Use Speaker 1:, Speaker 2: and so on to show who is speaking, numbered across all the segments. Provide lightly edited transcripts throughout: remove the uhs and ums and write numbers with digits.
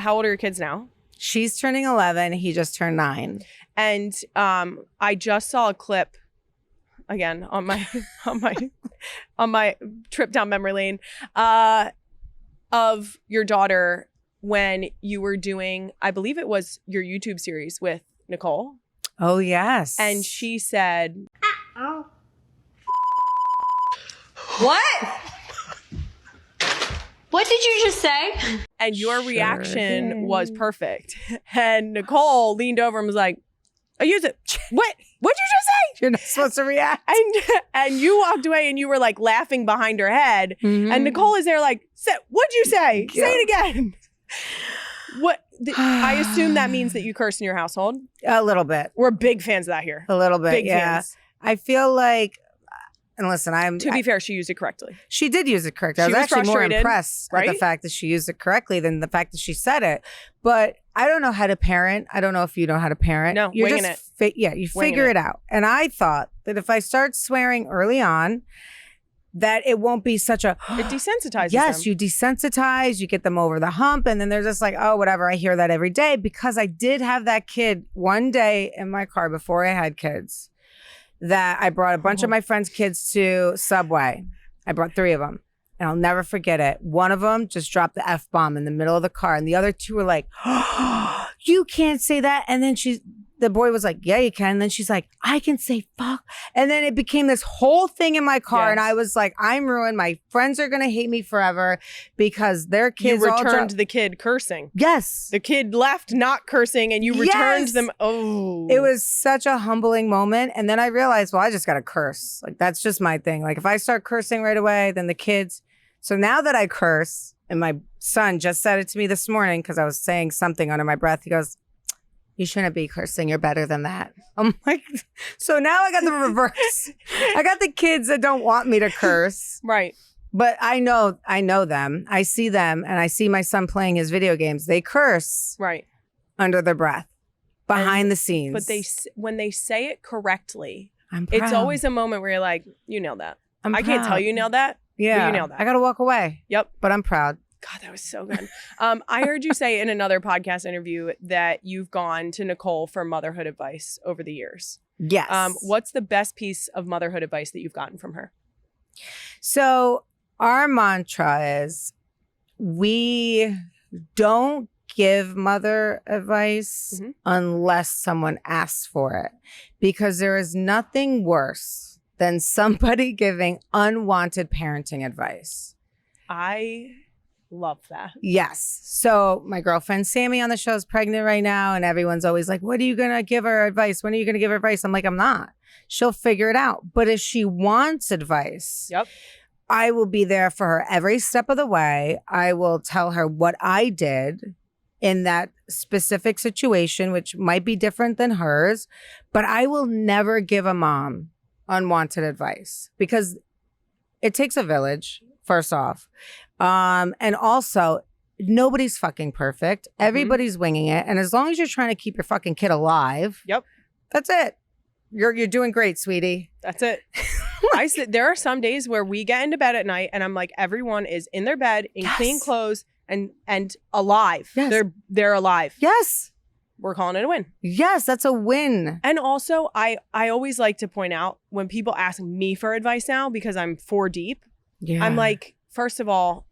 Speaker 1: how old are your kids now?
Speaker 2: She's turning 11. He just turned 9.
Speaker 1: And I just saw a clip again on my on my trip down memory lane of your daughter when you were doing, I believe it was your YouTube series with Nicole.
Speaker 2: Oh, yes.
Speaker 1: And she said,
Speaker 3: "Oh, what? What did you just say?"
Speaker 1: And your reaction was perfect. And Nicole leaned over and was like, "I use it." What? What'd you just say?
Speaker 2: You're not supposed to react.
Speaker 1: And you walked away and you were like laughing behind her head.
Speaker 2: Mm-hmm.
Speaker 1: And Nicole is there like, "What'd you say?
Speaker 2: Yeah.
Speaker 1: Say it again." I assume that means that you curse in your household.
Speaker 2: A little bit.
Speaker 1: We're big fans of that here.
Speaker 2: A little bit,
Speaker 1: Big
Speaker 2: yeah.
Speaker 1: fans.
Speaker 2: I feel like, and listen,
Speaker 1: To be fair, she used it correctly.
Speaker 2: she did use it correctly. I
Speaker 1: She
Speaker 2: was
Speaker 1: was
Speaker 2: actually more
Speaker 1: frustrated,
Speaker 2: impressed at the
Speaker 1: right?
Speaker 2: fact that she used it correctly than the fact that she said it. But I don't know how to parent. I don't know if you know how to parent.
Speaker 1: No,
Speaker 2: You're
Speaker 1: winging
Speaker 2: just you figure it out. And I thought that if I start swearing early on, that it won't be such a
Speaker 1: It desensitizes
Speaker 2: yes,
Speaker 1: them.
Speaker 2: you desensitize, you get them over the hump, and then they're just like, oh, whatever. I hear that every day because I did have that kid one day in my car before I had kids that I brought a bunch of my friends' kids to Subway. I brought 3 of them, and I'll never forget it. One of them just dropped the F-bomb in the middle of the car, and the other 2 were like, oh, you can't say that. And then the boy was like, yeah, you can. And then she's like, I can say fuck. And then it became this whole thing in my car.
Speaker 1: Yes.
Speaker 2: And I was like, I'm ruined. My friends are going to hate me forever because their kids
Speaker 1: You returned the kid cursing.
Speaker 2: Yes.
Speaker 1: The kid left not cursing and you returned
Speaker 2: Yes.
Speaker 1: them. Oh.
Speaker 2: It was such a humbling moment. And then I realized, well, I just got to curse. Like, that's just my thing. Like, if I start cursing right away, then the kids. So now that I curse, and my son just said it to me this morning because I was saying something under my breath. He goes, you shouldn't be cursing. You're better than that. I'm like, so now I got the reverse. I got the kids that don't want me to curse.
Speaker 1: Right.
Speaker 2: But I know them. I see them, and I see my son playing his video games. They curse
Speaker 1: Right.
Speaker 2: under their breath, behind the scenes.
Speaker 1: But when they say it correctly,
Speaker 2: I'm proud.
Speaker 1: it's always a moment where you're like, you nailed that.
Speaker 2: I'm
Speaker 1: I can't
Speaker 2: proud.
Speaker 1: tell you nailed that.
Speaker 2: Yeah,
Speaker 1: but you nailed that.
Speaker 2: I got to walk away.
Speaker 1: Yep.
Speaker 2: But I'm proud.
Speaker 1: God, that was so good. I heard you say in another podcast interview that you've gone to Nicole for motherhood advice over the years.
Speaker 2: Yes.
Speaker 1: What's the best piece of motherhood advice that you've gotten from her?
Speaker 2: So our mantra is we don't give mother advice unless someone asks for it, because there is nothing worse than somebody giving unwanted parenting advice.
Speaker 1: I love that.
Speaker 2: Yes. So my girlfriend Sammy on the show is pregnant right now, and everyone's always like, what are you going to give her advice? When are you going to give her advice? I'm like, I'm not. She'll figure it out. But if she wants advice,
Speaker 1: Yep.
Speaker 2: I will be there for her every step of the way. I will tell her what I did in that specific situation, which might be different than hers, but I will never give a mom unwanted advice because it takes a village, first off. And also, nobody's fucking perfect. Everybody's winging it. And as long as you're trying to keep your fucking kid alive,
Speaker 1: Yep.
Speaker 2: that's it. You're doing great, sweetie.
Speaker 1: That's it. I said there are some days where we get into bed at night and I'm like, everyone is in their bed in clean clothes and alive.
Speaker 2: Yes.
Speaker 1: They're alive.
Speaker 2: Yes.
Speaker 1: We're calling it a win.
Speaker 2: Yes, that's a win.
Speaker 1: And also, I always like to point out when people ask me for advice now, because I'm 4 deep,
Speaker 2: Yeah.
Speaker 1: I'm like, first of all,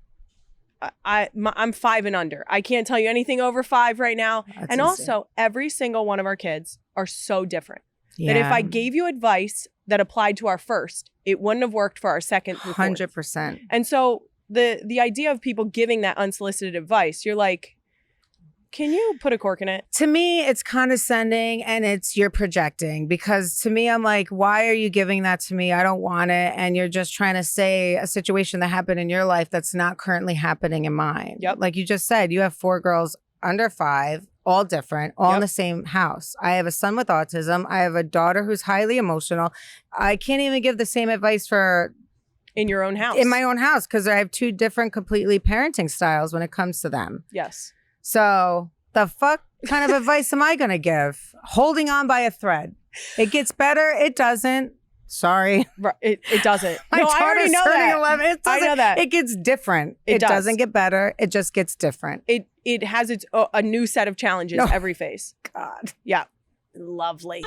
Speaker 1: I'm 5 and under. I can't tell you anything over 5 right now.
Speaker 2: That's
Speaker 1: and
Speaker 2: insane.
Speaker 1: also, every single one of our kids are so different
Speaker 2: Yeah.
Speaker 1: that if I gave you advice that applied to our first, it wouldn't have worked for our second and fourth.
Speaker 2: 100%.
Speaker 1: And so the idea of people giving that unsolicited advice, you're like, can you put a cork in it?
Speaker 2: To me, it's condescending and you're projecting, because to me, I'm like, why are you giving that to me? I don't want it. And you're just trying to say a situation that happened in your life that's not currently happening in mine.
Speaker 1: Yep.
Speaker 2: Like you just said, you have 4 girls under 5, all different, all in
Speaker 1: Yep.
Speaker 2: the same house. I have a son with autism. I have a daughter who's highly emotional. I can't even give the same advice for
Speaker 1: In your own house.
Speaker 2: in my own house because I have 2 different completely parenting styles when it comes to them.
Speaker 1: Yes.
Speaker 2: So the fuck kind of advice am I going to give? Holding on by a thread. It gets better. It doesn't. Sorry.
Speaker 1: Right. It doesn't.
Speaker 2: My
Speaker 1: No, I already
Speaker 2: daughter's
Speaker 1: know
Speaker 2: turning
Speaker 1: that.
Speaker 2: 11. It
Speaker 1: I
Speaker 2: doesn't,
Speaker 1: know that.
Speaker 2: It gets different.
Speaker 1: It does.
Speaker 2: doesn't get better. It just gets different.
Speaker 1: It it has its a new set of challenges every phase.
Speaker 2: God.
Speaker 1: Yeah.
Speaker 2: Lovely.